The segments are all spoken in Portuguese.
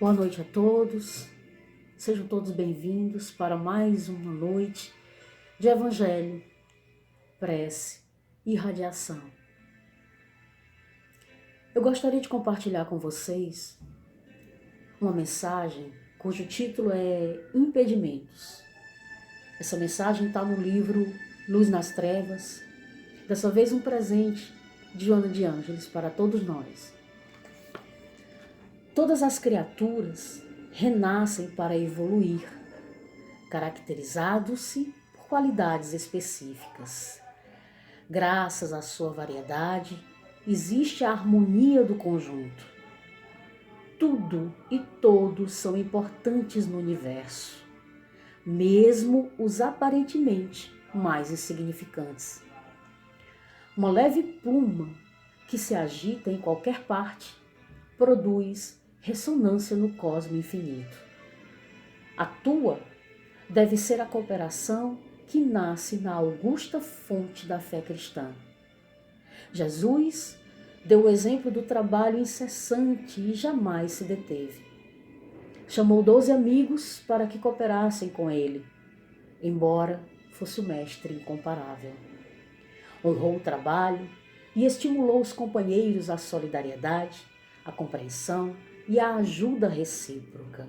Boa noite a todos, sejam todos bem-vindos para mais uma noite de Evangelho, prece e radiação. Eu gostaria de compartilhar com vocês uma mensagem cujo título é Impedimentos. Essa mensagem está no livro Luz nas Trevas, dessa vez um presente de Joana de Ângeles para todos nós. Todas as criaturas renascem para evoluir, caracterizados-se por qualidades específicas. Graças à sua variedade, existe a harmonia do conjunto. Tudo e todos são importantes no universo, mesmo os aparentemente mais insignificantes. Uma leve pluma que se agita em qualquer parte produz ressonância no cosmo infinito. A tua deve ser a cooperação que nasce na augusta fonte da fé cristã. Jesus deu o exemplo do trabalho incessante e jamais se deteve. Chamou 12 amigos para que cooperassem com ele, embora fosse o mestre incomparável. Honrou o trabalho e estimulou os companheiros à solidariedade, à compreensão e à ajuda recíproca.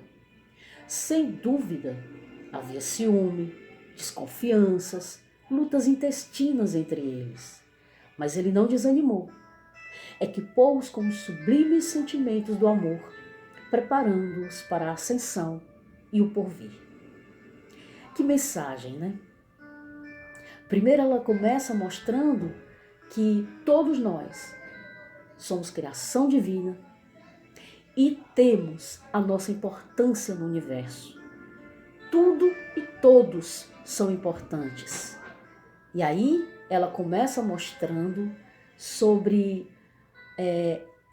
Sem dúvida, havia ciúme, desconfianças, lutas intestinas entre eles. Mas ele não desanimou. Equipou-os com os sublimes sentimentos do amor, preparando-os para a ascensão e o porvir. Que mensagem, né? Primeiro ela começa mostrando que todos nós somos criação divina e temos a nossa importância no universo. Tudo e todos são importantes. E aí ela começa mostrando sobre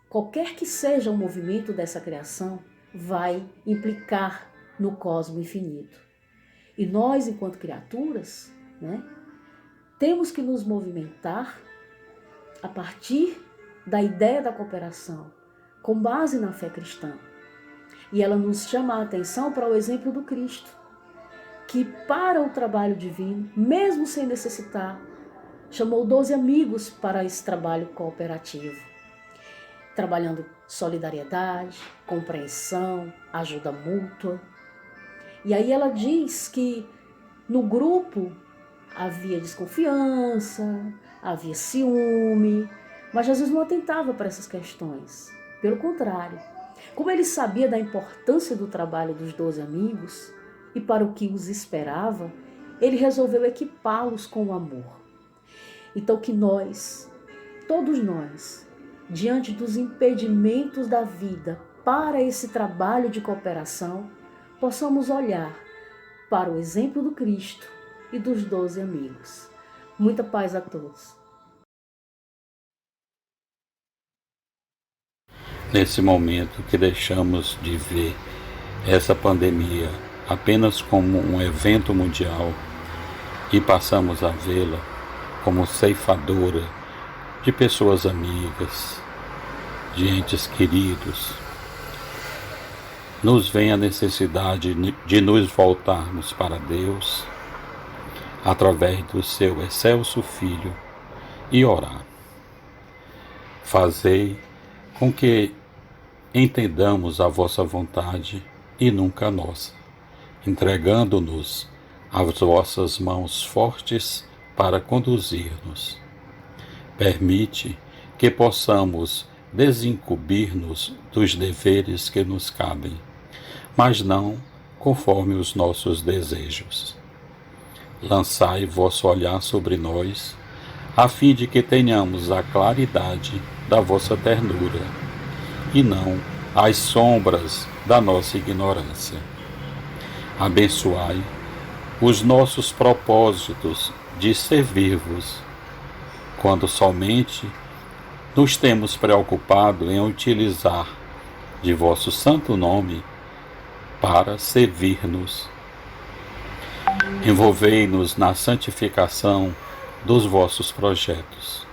qualquer que seja o movimento dessa criação, vai implicar no cosmo infinito. E nós, enquanto criaturas, temos que nos movimentar a partir da ideia da cooperação, com base na fé cristã. E ela nos chama a atenção para o exemplo do Cristo, que para o trabalho divino, mesmo sem necessitar, chamou 12 amigos para esse trabalho cooperativo, trabalhando solidariedade, compreensão, ajuda mútua. E aí ela diz que no grupo havia desconfiança, havia ciúme, mas Jesus não atentava para essas questões. Pelo contrário, como ele sabia da importância do trabalho dos 12 amigos e para o que os esperava, ele resolveu equipá-los com o amor. Então que nós, todos nós, diante dos impedimentos da vida para esse trabalho de cooperação, possamos olhar para o exemplo do Cristo e dos 12 amigos. Muita paz a todos. Nesse momento que deixamos de ver essa pandemia apenas como um evento mundial e passamos a vê-la como ceifadora de pessoas amigas, de entes queridos, nos vem a necessidade de nos voltarmos para Deus através do seu excelso Filho e orar. Fazei com que entendamos a vossa vontade e nunca a nossa, entregando-nos às vossas mãos fortes para conduzir-nos. Permite que possamos desincumbir-nos dos deveres que nos cabem, mas não conforme os nossos desejos. Lançai vosso olhar sobre nós, a fim de que tenhamos a claridade da vossa ternura, e não as sombras da nossa ignorância. Abençoai os nossos propósitos de servir-vos, quando somente nos temos preocupado em utilizar de vosso santo nome para servir-nos. Envolvei-nos na santificação dos vossos projetos,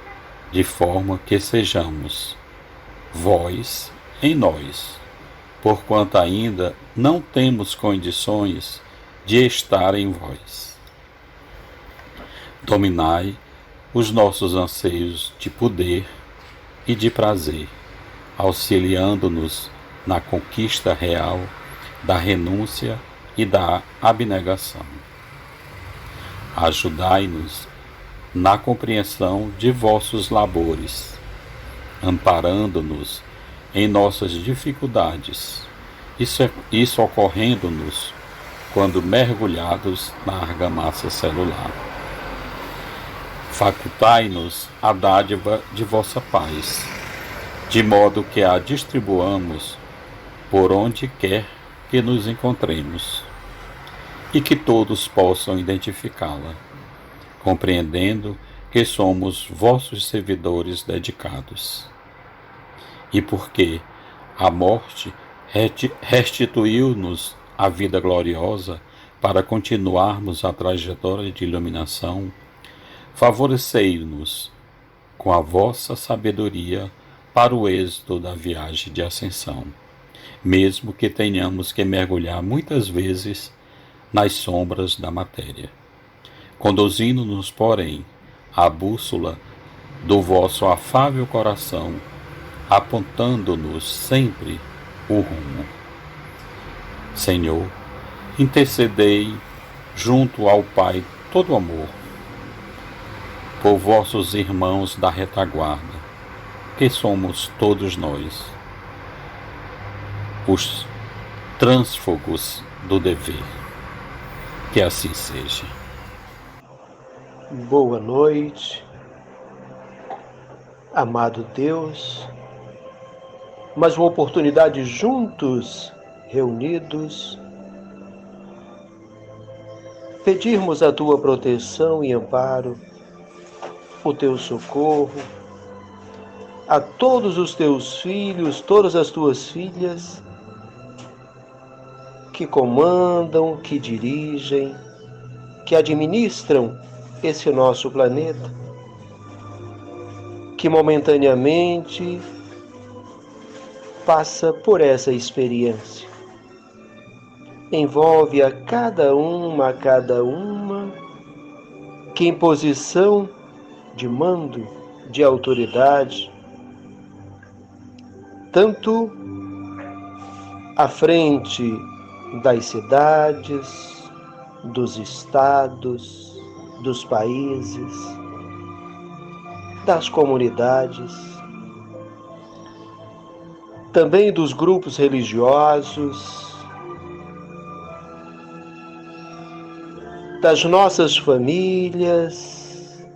de forma que sejamos vós em nós, porquanto ainda não temos condições de estar em vós. Dominai os nossos anseios de poder e de prazer, auxiliando-nos na conquista real da renúncia e da abnegação. Ajudai-nos na compreensão de vossos labores, amparando-nos em nossas dificuldades e socorrendo-nos quando mergulhados na argamassa celular. Facultai-nos a dádiva de vossa paz, de modo que a distribuamos por onde quer que nos encontremos, e que todos possam identificá-la, compreendendo que somos vossos servidores dedicados. E porque a morte restituiu-nos a vida gloriosa para continuarmos a trajetória de iluminação, favorecei-nos com a vossa sabedoria para o êxito da viagem de ascensão, mesmo que tenhamos que mergulhar muitas vezes nas sombras da matéria, conduzindo-nos, porém, à bússola do vosso afável coração, apontando-nos sempre o rumo. Senhor, intercedei junto ao Pai todo amor, por vossos irmãos da retaguarda, que somos todos nós, os trânsfugos do dever. Que assim seja. Boa noite, amado Deus, mais uma oportunidade juntos, reunidos, pedirmos a Tua proteção e amparo, o Teu socorro, a todos os Teus filhos, todas as Tuas filhas, que comandam, que dirigem, que administram esse nosso planeta, que momentaneamente passa por essa experiência. Envolve a cada uma, que em posição de mando, de autoridade, tanto à frente das cidades, dos estados, dos países, das comunidades, também dos grupos religiosos, das nossas famílias,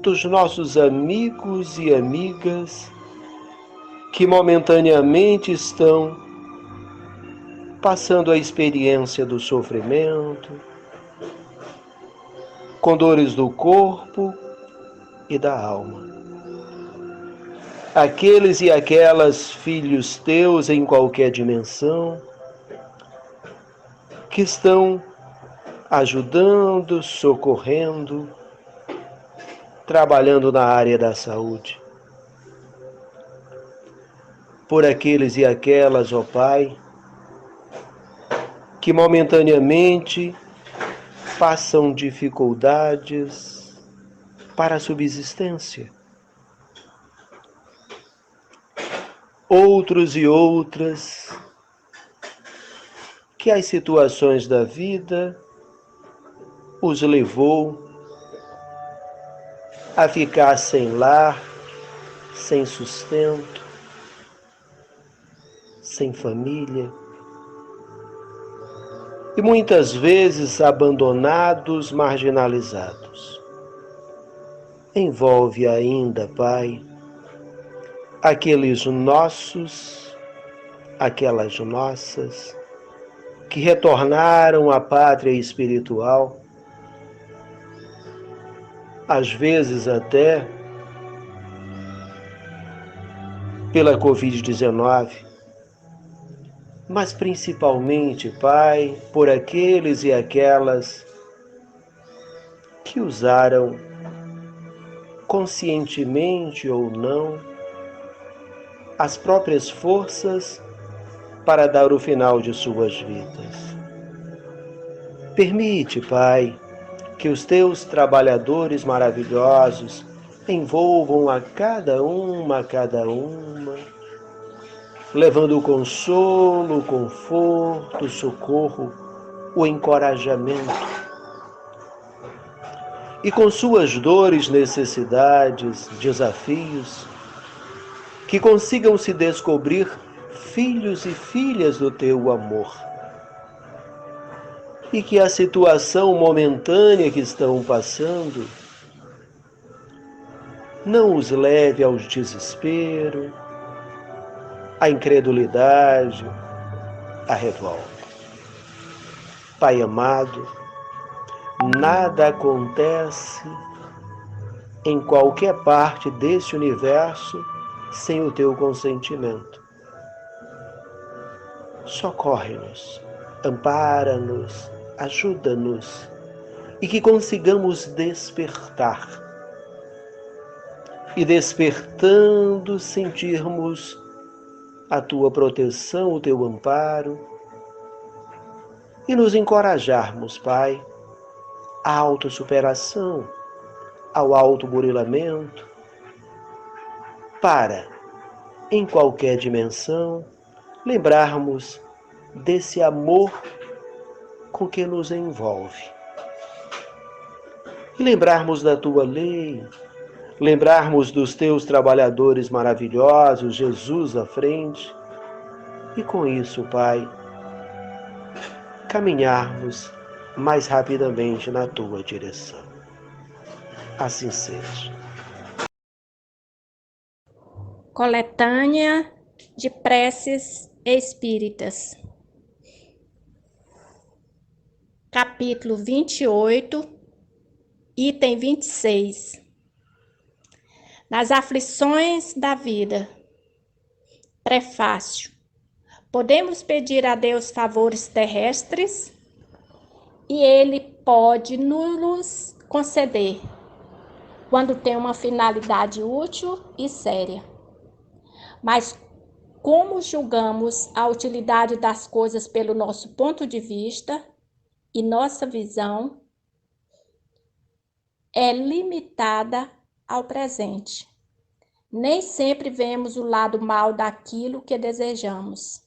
dos nossos amigos e amigas que momentaneamente estão passando a experiência do sofrimento, com dores do corpo e da alma. Aqueles e aquelas filhos teus em qualquer dimensão, que estão ajudando, socorrendo, trabalhando na área da saúde. Por aqueles e aquelas, ó Pai, que momentaneamente passam dificuldades para a subsistência. Outros e outras que as situações da vida os levou a ficar sem lar, sem sustento, sem família, e muitas vezes abandonados, marginalizados. Envolve ainda, Pai, aqueles nossos, aquelas nossas, que retornaram à pátria espiritual, às vezes até pela Covid-19, mas principalmente, Pai, por aqueles e aquelas que usaram, conscientemente ou não, as próprias forças para dar o final de suas vidas. Permite, Pai, que os teus trabalhadores maravilhosos envolvam a cada uma, levando o consolo, o conforto, o socorro, o encorajamento. E com suas dores, necessidades, desafios, que consigam se descobrir filhos e filhas do teu amor. E que a situação momentânea que estão passando não os leve ao desespero, à incredulidade, à revolta. Pai amado, nada acontece em qualquer parte deste universo sem o teu consentimento. Socorre-nos, ampara-nos, ajuda-nos e que consigamos despertar. E despertando, sentirmos a tua proteção, o teu amparo e nos encorajarmos, Pai, à autossuperação, ao autoburilamento, para, em qualquer dimensão, lembrarmos desse amor com que nos envolve. E lembrarmos da tua lei, lembrarmos dos teus trabalhadores maravilhosos, Jesus à frente, e com isso, Pai, caminharmos mais rapidamente na tua direção. Assim seja. Coletânea de preces espíritas. Capítulo 28, item 26. Nas aflições da vida. Prefácio. Podemos pedir a Deus favores terrestres e Ele pode nos conceder quando tem uma finalidade útil e séria. Mas como julgamos a utilidade das coisas pelo nosso ponto de vista e nossa visão é limitada ao presente. Nem sempre vemos o lado mal daquilo que desejamos.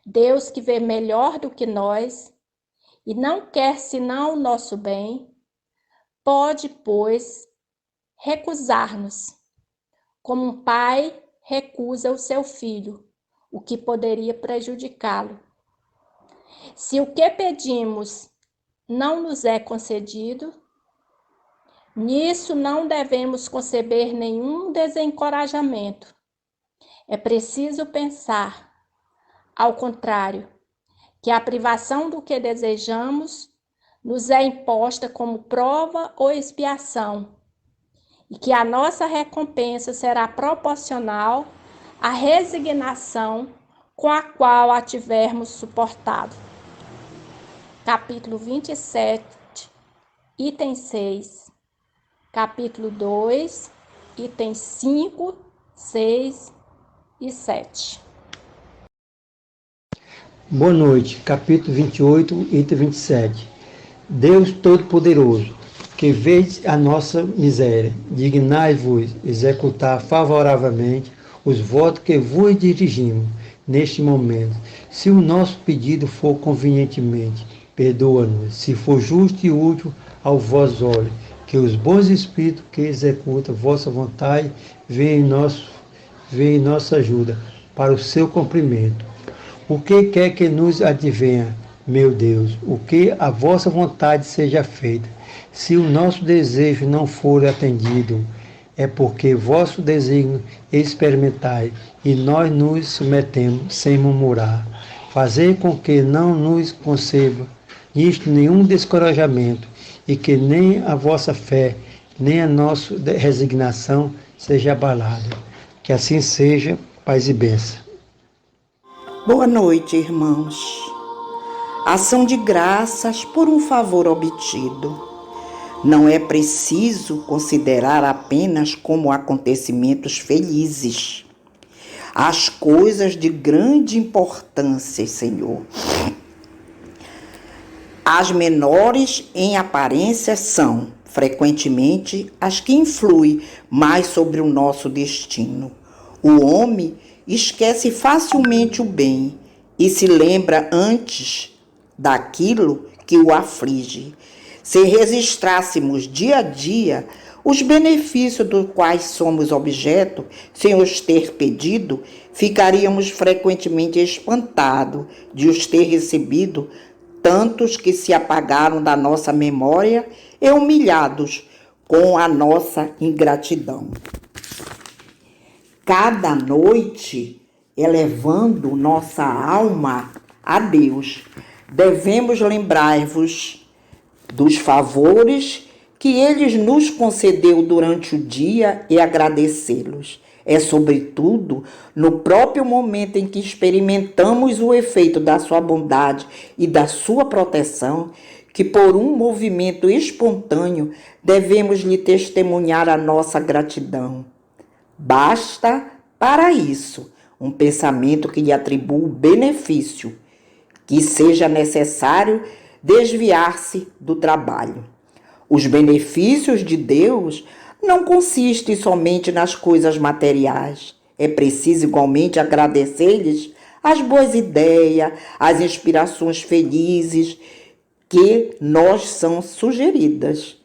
Deus, que vê melhor do que nós e não quer senão o nosso bem, pode, pois, recusar-nos, como um pai recusa o seu filho, o que poderia prejudicá-lo. Se o que pedimos não nos é concedido, nisso não devemos conceber nenhum desencorajamento. É preciso pensar, ao contrário, que a privação do que desejamos nos é imposta como prova ou expiação, e que a nossa recompensa será proporcional à resignação com a qual a tivermos suportado. Capítulo 27, item 6. Capítulo 2, itens 5, 6 e 7. Boa noite. Capítulo 28, item 27. Deus Todo-Poderoso, que vês a nossa miséria, dignai-vos executar favoravelmente os votos que vos dirigimos neste momento. Se o nosso pedido for convenientemente, perdoa-nos. Se for justo e útil ao vossos olhos, que os bons espíritos que executam vossa vontade venham em nossa ajuda para o seu cumprimento. O que quer que nos advenha, meu Deus, o que a vossa vontade seja feita. Se o nosso desejo não for atendido, é porque vosso desígnio experimentai e nós nos submetemos sem murmurar. Fazei com que não nos conceba nisto nenhum descorajamento e que nem a vossa fé, nem a nossa resignação seja abalada. Que assim seja, paz e bênção. Boa noite, irmãos. Ação de graças por um favor obtido. Não é preciso considerar apenas como acontecimentos felizes. as coisas de grande importância, Senhor. As menores em aparência são, frequentemente, as que influem mais sobre o nosso destino. O homem esquece facilmente o bem e se lembra antes daquilo que o aflige. Se registrássemos dia a dia os benefícios dos quais somos objeto, sem os ter pedido, ficaríamos frequentemente espantados de os ter recebido, tantos que se apagaram da nossa memória e humilhados com a nossa ingratidão. Cada noite, elevando nossa alma a Deus, devemos lembrar-vos dos favores que Ele nos concedeu durante o dia e agradecê-los. É, sobretudo, no próprio momento em que experimentamos o efeito da sua bondade e da sua proteção, que por um movimento espontâneo devemos lhe testemunhar a nossa gratidão. Basta, para isso, um pensamento que lhe atribua o benefício, que seja necessário desviar-se do trabalho. Os benefícios de Deus não consistem somente nas coisas materiais. É preciso igualmente agradecer-lhes as boas ideias, as inspirações felizes que nos são sugeridas.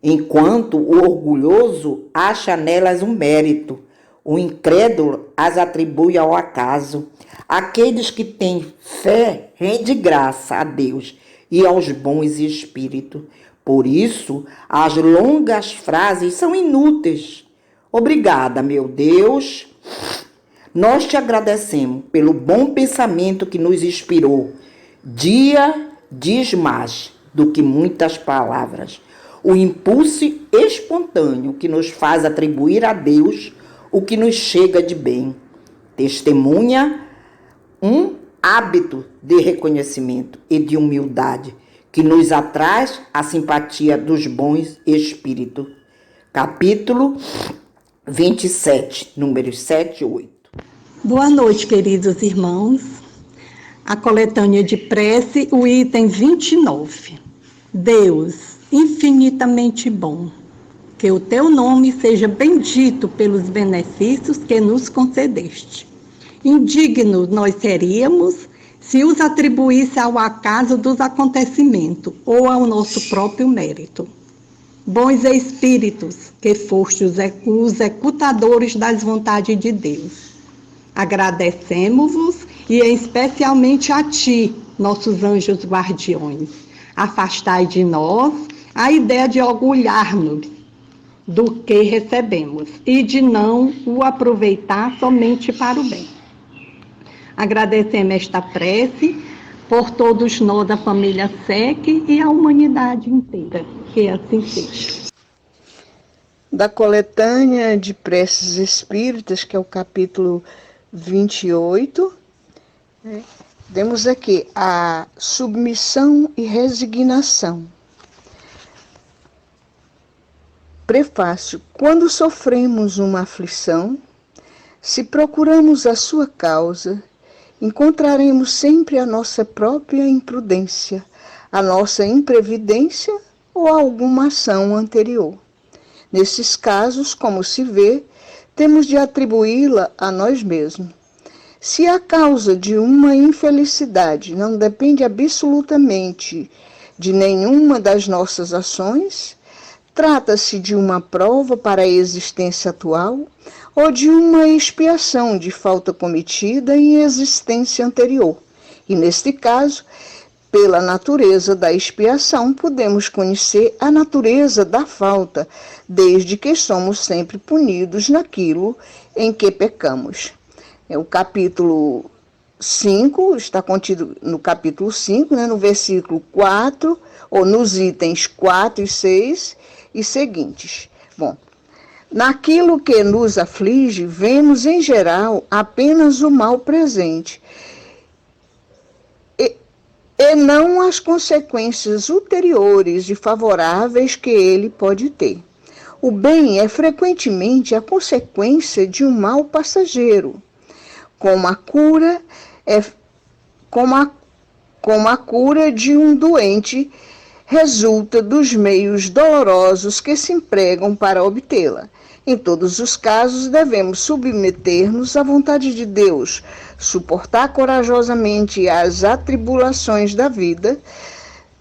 Enquanto o orgulhoso acha nelas um mérito, o incrédulo as atribui ao acaso. Aqueles que têm fé rendem graça a Deus e aos bons espíritos. Por isso, as longas frases são inúteis. Obrigada, meu Deus. Nós te agradecemos pelo bom pensamento que nos inspirou. Dia diz mais do que muitas palavras. O impulso espontâneo que nos faz atribuir a Deus o que nos chega de bem. Testemunha um hábito de reconhecimento e de humildade que nos atrai a simpatia dos bons espíritos. Capítulo 27, números 7 e 8. Boa noite, queridos irmãos. A coletânea de prece, o item 29. Deus, infinitamente bom, que o teu nome seja bendito pelos benefícios que nos concedeste. Indignos nós seríamos se os atribuísse ao acaso dos acontecimentos ou ao nosso próprio mérito. Bons espíritos, que foste os executadores das vontades de Deus, agradecemos-vos e especialmente a ti, nossos anjos guardiões. Afastai de nós a ideia de orgulhar-nos do que recebemos e de não o aproveitar somente para o bem. Agradecemos esta prece por todos nós, a família SEC e a humanidade inteira. Que assim seja. Da coletânea de preces espíritas, que é o capítulo 28, temos aqui a submissão e resignação. Prefácio. Quando sofremos uma aflição, se procuramos a sua causa, encontraremos sempre a nossa própria imprudência, a nossa imprevidência ou alguma ação anterior. Nesses casos, como se vê, temos de atribuí-la a nós mesmos. Se a causa de uma infelicidade não depende absolutamente de nenhuma das nossas ações, trata-se de uma prova para a existência atual ou de uma expiação de falta cometida em existência anterior. E, neste caso, pela natureza da expiação, podemos conhecer a natureza da falta, desde que somos sempre punidos naquilo em que pecamos. O capítulo 5, está contido no capítulo 5, no versículo 4, ou nos itens 4 e 6 e seguintes. Bom, naquilo que nos aflige, vemos em geral apenas o mal presente e não as consequências ulteriores e favoráveis que ele pode ter. O bem é frequentemente a consequência de um mal passageiro, como a cura de um doente resulta dos meios dolorosos que se empregam para obtê-la. Em todos os casos, devemos submeter-nos à vontade de Deus, suportar corajosamente as atribulações da vida,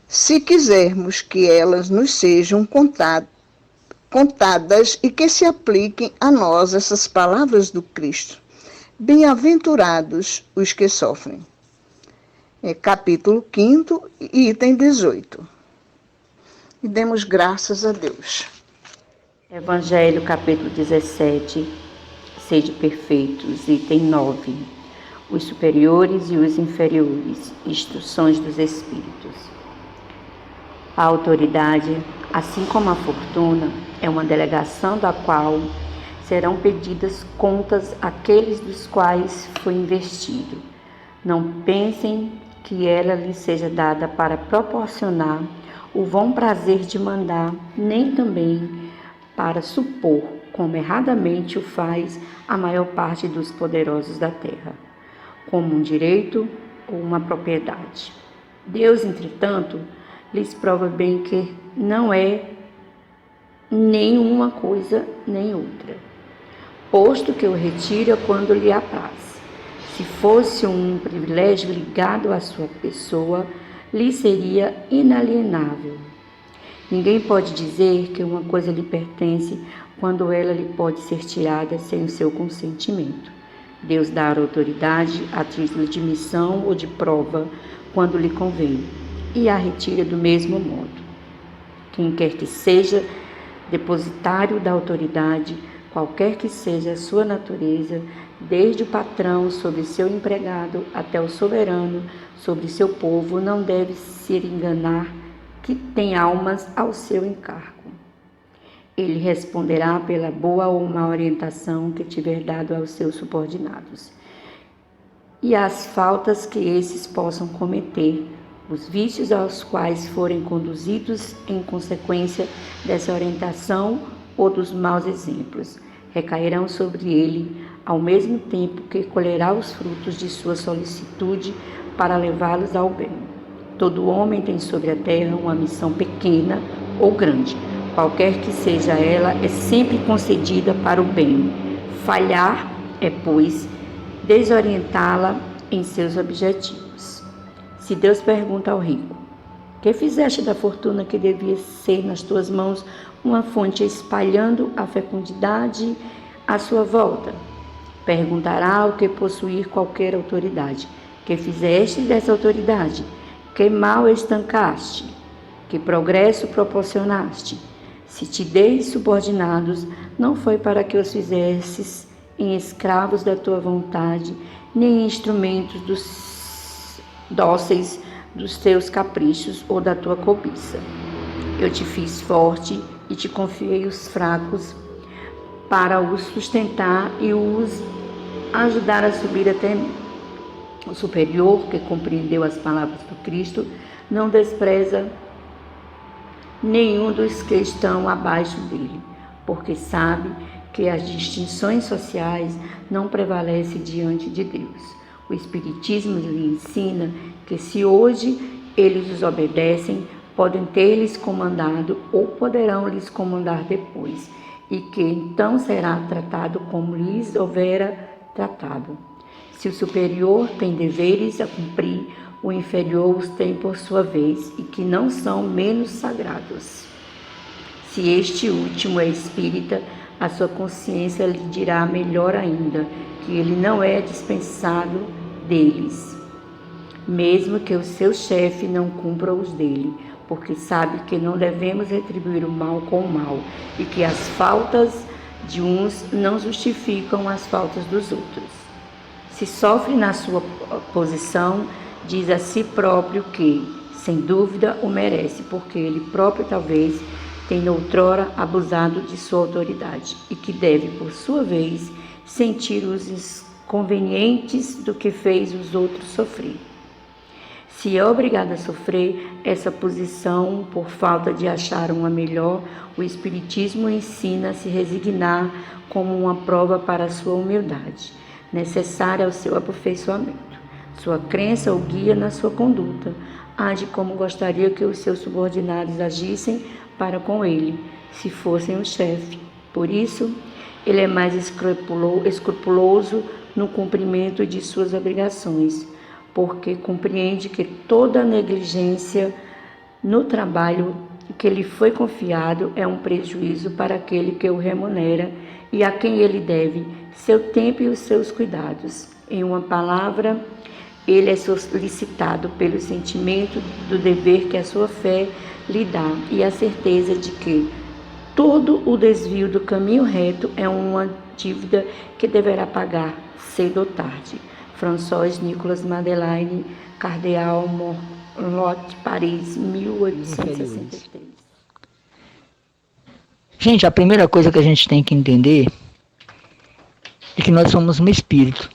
se quisermos que elas nos sejam contadas e que se apliquem a nós essas palavras do Cristo. Bem-aventurados os que sofrem. Capítulo 5, item 18. E demos graças a Deus. Evangelho, capítulo 17, sede perfeitos, item 9. Os superiores e os inferiores, instruções dos Espíritos. A autoridade, assim como a fortuna, é uma delegação da qual serão pedidas contas àqueles dos quais foi investido. Não pensem que ela lhes seja dada para proporcionar o vão prazer de mandar, nem também para supor, como erradamente o faz a maior parte dos poderosos da terra, como um direito ou uma propriedade. Deus, entretanto, lhes prova bem que não é nem uma coisa nem outra, posto que o retira quando lhe apraz. Se fosse um privilégio ligado à sua pessoa, lhe seria inalienável. Ninguém pode dizer que uma coisa lhe pertence quando ela lhe pode ser tirada sem o seu consentimento. Deus dá autoridade a título de missão ou de prova quando lhe convém, e a retira do mesmo modo. Quem quer que seja depositário da autoridade, qualquer que seja a sua natureza, desde o patrão sobre seu empregado até o soberano sobre seu povo, não deve se enganar que tem almas ao seu encargo. Ele responderá pela boa ou má orientação que tiver dado aos seus subordinados, e as faltas que esses possam cometer, os vícios aos quais forem conduzidos em consequência dessa orientação ou dos maus exemplos, recairão sobre ele, ao mesmo tempo que colherá os frutos de sua solicitude para levá-los ao bem. Todo homem tem sobre a terra uma missão pequena ou grande, qualquer que seja ela, é sempre concedida para o bem. Falhar é, pois, desorientá-la em seus objetivos. Se Deus pergunta ao rico: que fizeste da fortuna que devia ser nas tuas mãos uma fonte espalhando a fecundidade à sua volta? Perguntará o que possuir qualquer autoridade: que fizeste dessa autoridade? Que mal estancaste? Que progresso proporcionaste? Se te dei subordinados, não foi para que os fizesses em escravos da tua vontade, nem instrumentos dóceis dos teus caprichos ou da tua cobiça. Eu te fiz forte e te confiei os fracos para os sustentar e os ajudar a subir até mim. O superior, que compreendeu as palavras do Cristo, não despreza nenhum dos que estão abaixo dele, porque sabe que as distinções sociais não prevalecem diante de Deus. O Espiritismo lhe ensina que se hoje eles os obedecem, podem ter-lhes comandado ou poderão lhes comandar depois, e que então será tratado como lhes houvera tratado. Se o superior tem deveres a cumprir, o inferior os tem por sua vez, e que não são menos sagrados. Se este último é espírita, a sua consciência lhe dirá melhor ainda, que ele não é dispensado deles, mesmo que o seu chefe não cumpra os dele, porque sabe que não devemos retribuir o mal com o mal, e que as faltas de uns não justificam as faltas dos outros. Se sofre na sua posição, diz a si próprio que, sem dúvida, o merece, porque ele próprio talvez tenha outrora abusado de sua autoridade, e que deve, por sua vez, sentir os inconvenientes do que fez os outros sofrer. Se é obrigado a sofrer essa posição por falta de achar uma melhor, o Espiritismo ensina a se resignar como uma prova para a sua humildade. necessária ao seu aperfeiçoamento. Sua crença o guia na sua conduta. Age como gostaria que os seus subordinados agissem para com ele, se fossem o chefe. Por isso, ele é mais escrupuloso no cumprimento de suas obrigações, porque compreende que toda negligência no trabalho que lhe foi confiado é um prejuízo para aquele que o remunera e a quem ele deve seu tempo e os seus cuidados. Em uma palavra, ele é solicitado pelo sentimento do dever que a sua fé lhe dá e a certeza de que todo o desvio do caminho reto é uma dívida que deverá pagar cedo ou tarde. François Nicolas Madeleine, Cardeal Morlot, Paris, 1863. Gente, a primeira coisa que a gente tem que entender é que nós somos um espírito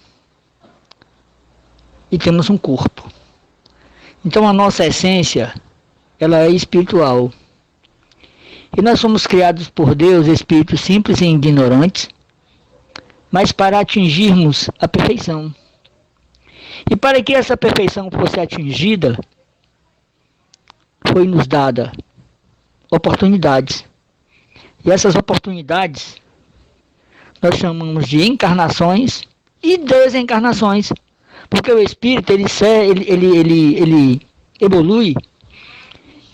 e temos um corpo. Então a nossa essência, ela é espiritual. E nós somos criados por Deus, espíritos simples e ignorantes, mas para atingirmos a perfeição. E para que essa perfeição fosse atingida, foi nos dada oportunidades. E essas oportunidades nós chamamos de encarnações e desencarnações, porque o espírito ele evolui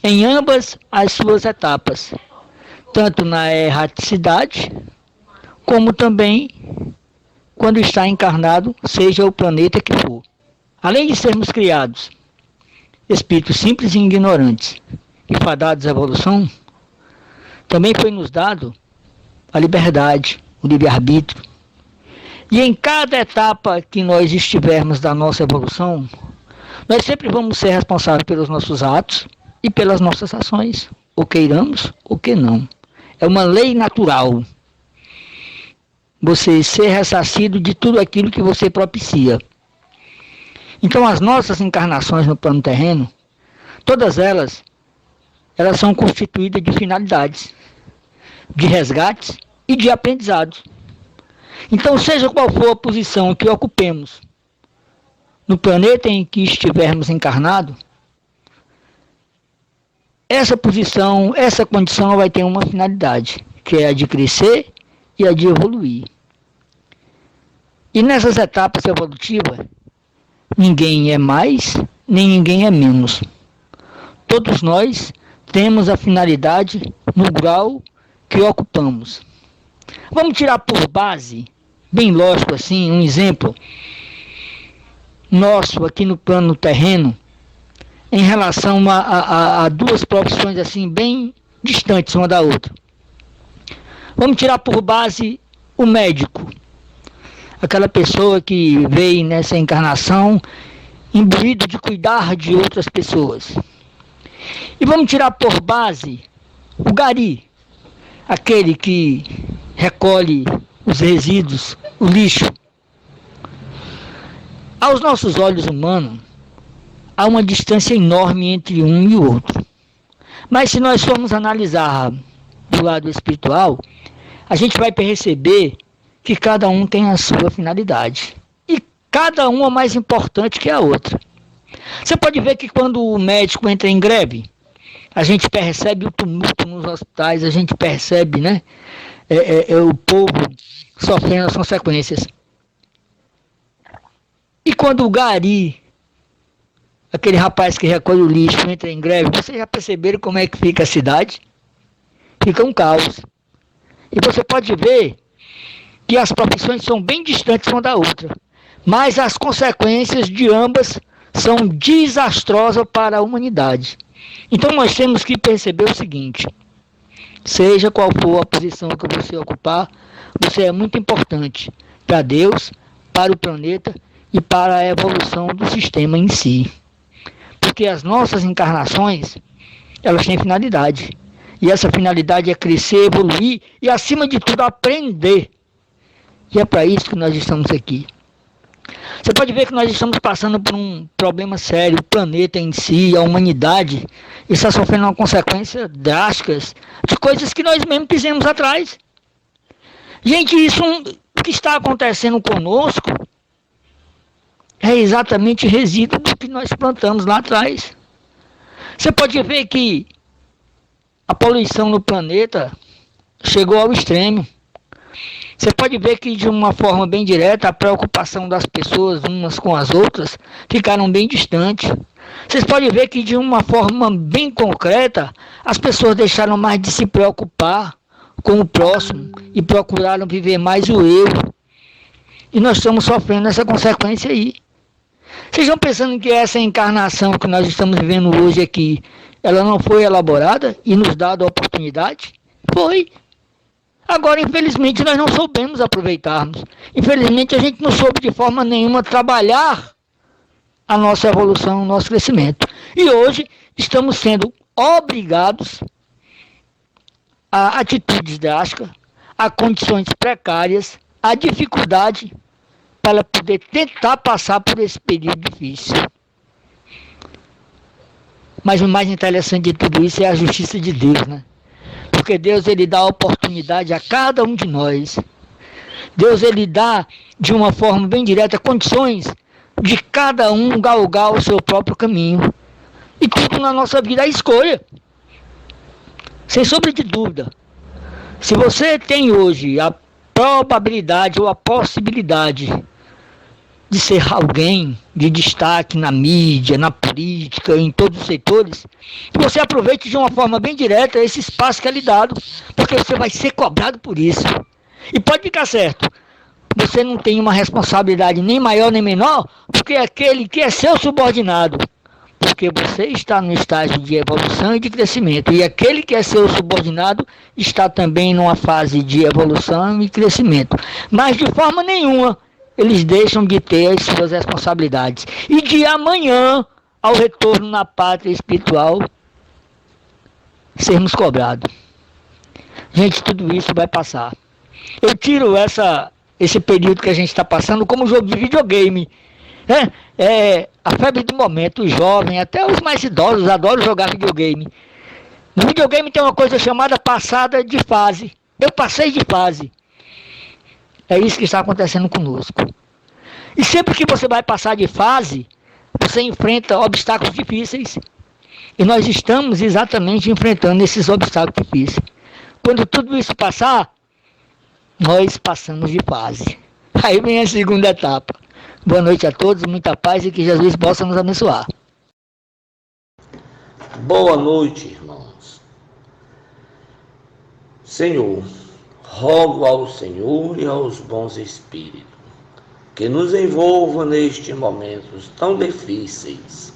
em ambas as suas etapas, tanto na erraticidade, como também quando está encarnado, seja o planeta que for. Além de sermos criados espíritos simples e ignorantes e fadados à evolução, também foi nos dado a liberdade, o livre-arbítrio. E em cada etapa que nós estivermos da nossa evolução, nós sempre vamos ser responsáveis pelos nossos atos e pelas nossas ações, ou queiramos ou que não. É uma lei natural você ser ressarcido de tudo aquilo que você propicia. Então as nossas encarnações no plano terreno, todas elas são constituídas de finalidades, de resgates e de aprendizados. Então, seja qual for a posição que ocupemos no planeta em que estivermos encarnados, essa posição, essa condição vai ter uma finalidade, que é a de crescer e a de evoluir. E nessas etapas evolutivas, ninguém é mais, nem ninguém é menos. Todos nós temos a finalidade no grau que ocupamos. Vamos tirar por base, bem lógico assim, um exemplo nosso aqui no plano terreno, em relação a duas profissões assim bem distantes uma da outra. Vamos tirar por base o médico, aquela pessoa que veio nessa encarnação imbuído de cuidar de outras pessoas. E vamos tirar por base o gari, aquele que recolhe os resíduos, o lixo. Aos nossos olhos humanos, há uma distância enorme entre um e o outro. Mas se nós formos analisar do lado espiritual, a gente vai perceber que cada um tem a sua finalidade. E cada uma é mais importante que a outra. Você pode ver que quando o médico entra em greve, a gente percebe o tumulto nos hospitais, a gente percebe, né, o povo sofrendo as consequências. E quando o gari, aquele rapaz que recolhe o lixo, entra em greve, vocês já perceberam como é que fica a cidade? Fica um caos. E você pode ver que as profissões são bem distantes uma da outra, mas as consequências de ambas são desastrosas para a humanidade. Então nós temos que perceber o seguinte: seja qual for a posição que você ocupar, você é muito importante para Deus, para o planeta e para a evolução do sistema em si. Porque as nossas encarnações, elas têm finalidade. E essa finalidade é crescer, evoluir e, acima de tudo, aprender. E é para isso que nós estamos aqui. Você pode ver que nós estamos passando por um problema sério. O planeta em si, a humanidade, está sofrendo uma consequência drásticas de coisas que nós mesmos fizemos atrás. Gente, isso que está acontecendo conosco é exatamente resíduo do que nós plantamos lá atrás. Você pode ver que a poluição no planeta chegou ao extremo. Você pode ver que de uma forma bem direta a preocupação das pessoas umas com as outras ficaram bem distantes. Vocês podem ver que de uma forma bem concreta as pessoas deixaram mais de se preocupar com o próximo e procuraram viver mais o eu. E nós estamos sofrendo essa consequência aí. Vocês estão pensando que essa encarnação que nós estamos vivendo hoje aqui, ela não foi elaborada e nos dada a oportunidade? Foi. Agora, infelizmente, nós não soubemos aproveitarmos. Infelizmente, a gente não soube de forma nenhuma trabalhar a nossa evolução, o nosso crescimento. E hoje estamos sendo obrigados a atitudes drásticas, a condições precárias, a dificuldade para poder tentar passar por esse período difícil. Mas o mais interessante de tudo isso é a justiça de Deus, né? Porque Deus, ele dá oportunidade a cada um de nós. Deus, ele dá de uma forma bem direta condições de cada um galgar o seu próprio caminho. E tudo na nossa vida é escolha. Sem sombra de dúvida. Se você tem hoje a probabilidade ou a possibilidade de ser alguém de destaque na mídia, na política, em todos os setores, que você aproveite de uma forma bem direta esse espaço que é lhe dado, porque você vai ser cobrado por isso. E pode ficar certo, você não tem uma responsabilidade nem maior nem menor, porque aquele que é seu subordinado, porque você está no estágio de evolução e de crescimento, e aquele que é seu subordinado está também numa fase de evolução e crescimento. Mas de forma nenhuma eles deixam de ter as suas responsabilidades. E de amanhã, ao retorno na pátria espiritual, sermos cobrados. Gente, tudo isso vai passar. Eu tiro esse período que a gente está passando como jogo de videogame. É a febre do momento. Os jovens, até os mais idosos, adoram jogar videogame. No videogame tem uma coisa chamada passada de fase. Eu passei de fase. É isso que está acontecendo conosco. E sempre que você vai passar de fase, você enfrenta obstáculos difíceis. E nós estamos exatamente enfrentando esses obstáculos difíceis. Quando tudo isso passar, nós passamos de fase. Aí vem a segunda etapa. Boa noite a todos, muita paz e que Jesus possa nos abençoar. Boa noite, irmãos. Senhor, rogo ao Senhor e aos bons espíritos que nos envolva nestes momentos tão difíceis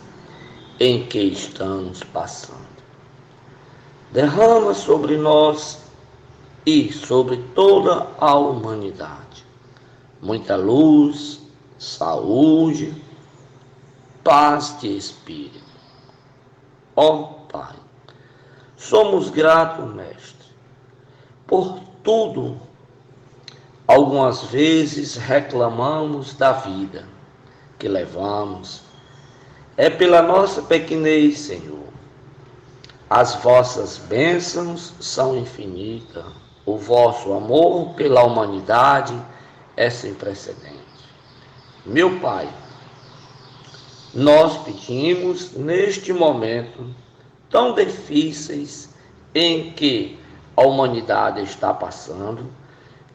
em que estamos passando. Derrama sobre nós e sobre toda a humanidade muita luz, saúde, paz de espírito. Ó Pai, somos gratos, Mestre, por tudo. Algumas vezes reclamamos da vida que levamos. É pela nossa pequenez, Senhor. As vossas bênçãos são infinitas. O vosso amor pela humanidade é sem precedente. Meu Pai, nós pedimos neste momento tão difíceis em que a humanidade está passando,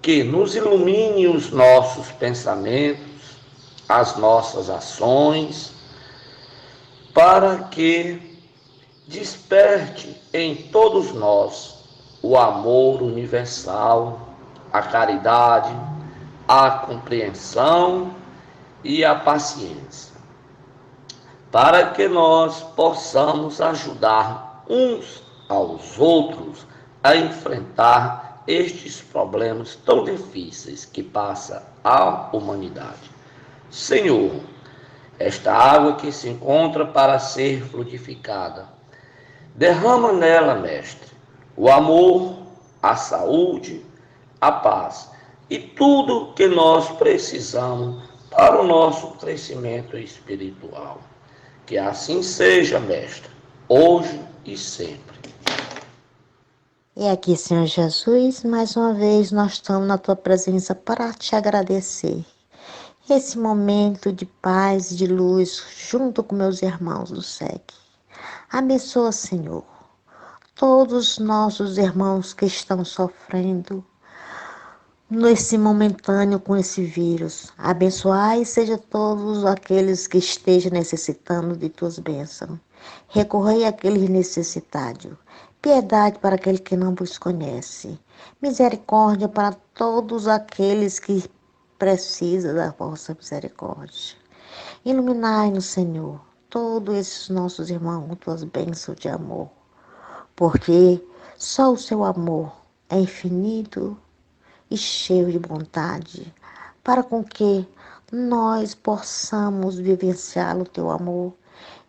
que nos ilumine os nossos pensamentos, as nossas ações, para que desperte em todos nós o amor universal, a caridade, a compreensão e a paciência, para que nós possamos ajudar uns aos outros a enfrentar estes problemas tão difíceis que passa a humanidade. Senhor, esta água que se encontra para ser fluidificada, derrama nela, Mestre, o amor, a saúde, a paz e tudo que nós precisamos para o nosso crescimento espiritual. Que assim seja, Mestre, hoje e sempre. E aqui, Senhor Jesus, mais uma vez nós estamos na Tua presença para te agradecer. esse momento de paz e de luz junto com meus irmãos do SEC. Abençoa, Senhor, todos os nossos irmãos que estão sofrendo nesse momentâneo com esse vírus. Abençoai seja todos aqueles que estejam necessitando de tuas bênçãos. Recorrei àqueles necessitados. Piedade para aquele que não vos conhece. Misericórdia para todos aqueles que precisam da vossa misericórdia. Iluminai-nos, Senhor, todos esses nossos irmãos com tuas bênçãos de amor. Porque só o seu amor é infinito e cheio de bondade, para com que nós possamos vivenciar o teu amor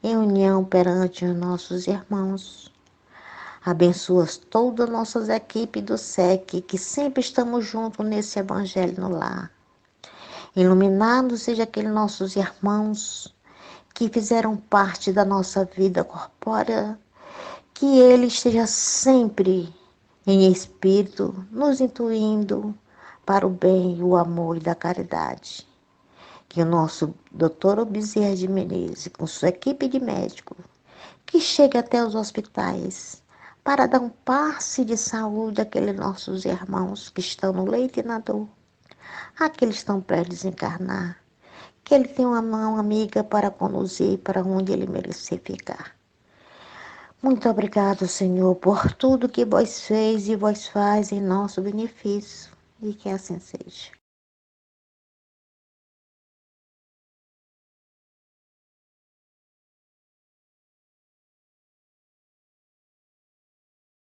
em união perante os nossos irmãos. Abençoas todas as nossas equipes do SEC, que sempre estamos juntos nesse evangelho no lar. Iluminado seja aqueles nossos irmãos que fizeram parte da nossa vida corpórea, que ele esteja sempre em espírito, nos intuindo para o bem, o amor e da caridade. Que o nosso doutor Bezerra de Menezes, com sua equipe de médicos, que chegue até os hospitais para dar um passe de saúde àqueles nossos irmãos que estão no leito e na dor, aqueles que estão prestes a desencarnar, que ele tenha uma mão amiga para conduzir para onde ele merecer ficar. Muito obrigado, Senhor, por tudo que vós fez e vós faz em nosso benefício, e que assim seja.